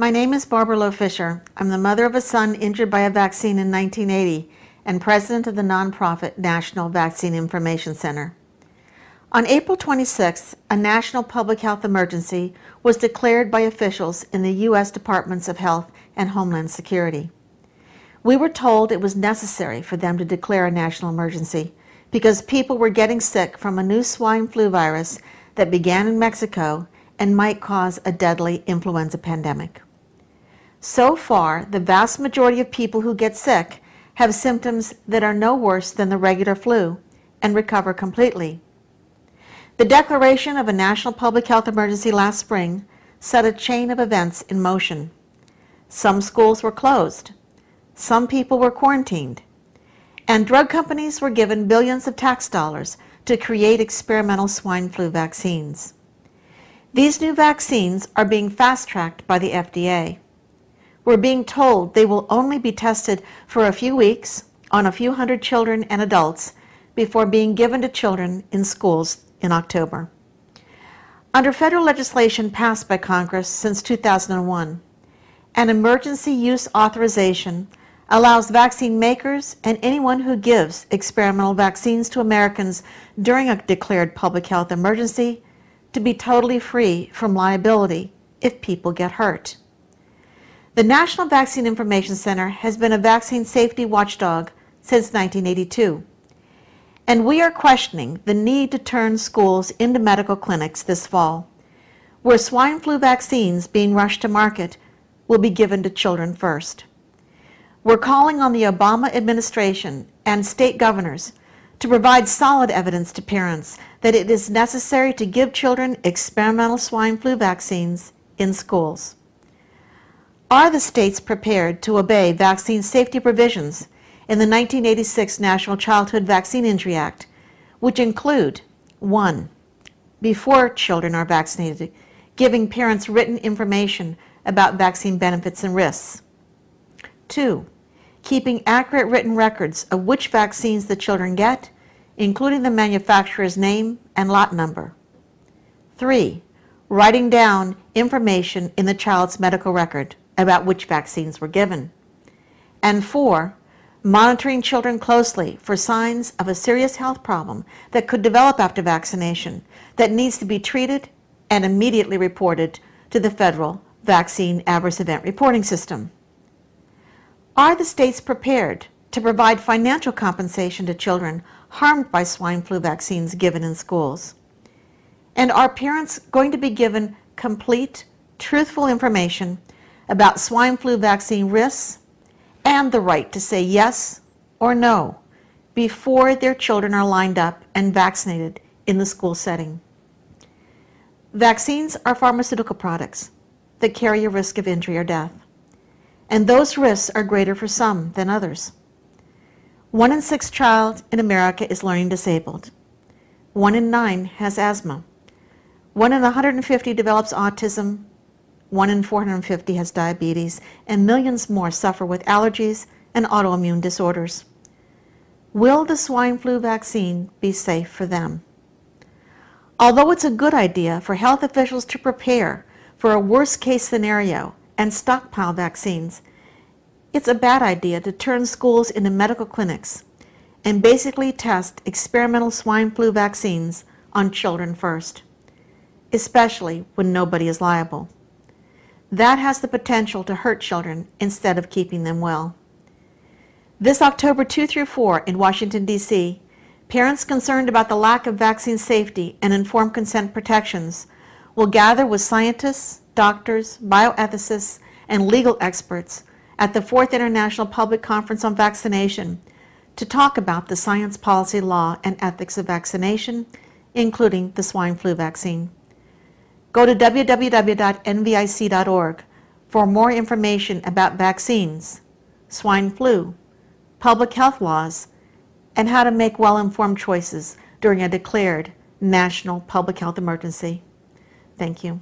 My name is Barbara Lowe Fisher. I'm the mother of a son injured by a vaccine in 1980 and president of the nonprofit National Vaccine Information Center. On April 26th, a national public health emergency was declared by officials in the U.S. Departments of Health and Homeland Security. We were told it was necessary for them to declare a national emergency because people were getting sick from a new swine flu virus that began in Mexico and might cause a deadly influenza pandemic. So far, the vast majority of people who get sick have symptoms that are no worse than the regular flu and recover completely. The declaration of a national public health emergency last spring set a chain of events in motion. Some schools were closed, some people were quarantined, and drug companies were given billions of tax dollars to create experimental swine flu vaccines. These new vaccines are being fast-tracked by the FDA. We're being told they will only be tested for a few weeks on a few hundred children and adults before being given to children in schools in October. Under federal legislation passed by Congress since 2001, an emergency use authorization allows vaccine makers and anyone who gives experimental vaccines to Americans during a declared public health emergency to be totally free from liability if people get hurt. The National Vaccine Information Center has been a vaccine safety watchdog since 1982, and we are questioning the need to turn schools into medical clinics this fall, where swine flu vaccines being rushed to market will be given to children first. We're calling on the Obama administration and state governors to provide solid evidence to parents that it is necessary to give children experimental swine flu vaccines in schools. Are the states prepared to obey vaccine safety provisions in the 1986 National Childhood Vaccine Injury Act, which include 1. Before children are vaccinated, giving parents written information about vaccine benefits and risks. 2. Keeping accurate written records of which vaccines the children get, including the manufacturer's name and lot number. 3. Writing down information in the child's medical record about which vaccines were given. And 4, monitoring children closely for signs of a serious health problem that could develop after vaccination that needs to be treated and immediately reported to the federal Vaccine Adverse Event Reporting System. Are the states prepared to provide financial compensation to children harmed by swine flu vaccines given in schools? And are parents going to be given complete, truthful information about swine flu vaccine risks and the right to say yes or no before their children are lined up and vaccinated in the school setting? Vaccines are pharmaceutical products that carry a risk of injury or death, and those risks are greater for some than others. 1 in 6 child in America is learning disabled. 1 in 9 has asthma. 1 in 150 develops autism. 1 in 450 has diabetes, and millions more suffer with allergies and autoimmune disorders. Will the swine flu vaccine be safe for them? Although it's a good idea for health officials to prepare for a worst-case scenario and stockpile vaccines, it's a bad idea to turn schools into medical clinics and basically test experimental swine flu vaccines on children first, especially when nobody is liable. That has the potential to hurt children instead of keeping them well. This October 2 through 4 in Washington, D.C., parents concerned about the lack of vaccine safety and informed consent protections will gather with scientists, doctors, bioethicists, and legal experts at the 4th International Public Conference on Vaccination to talk about the science, policy, law, and ethics of vaccination, including the swine flu vaccine. Go to www.nvic.org for more information about vaccines, swine flu, public health laws, and how to make well-informed choices during a declared national public health emergency. Thank you.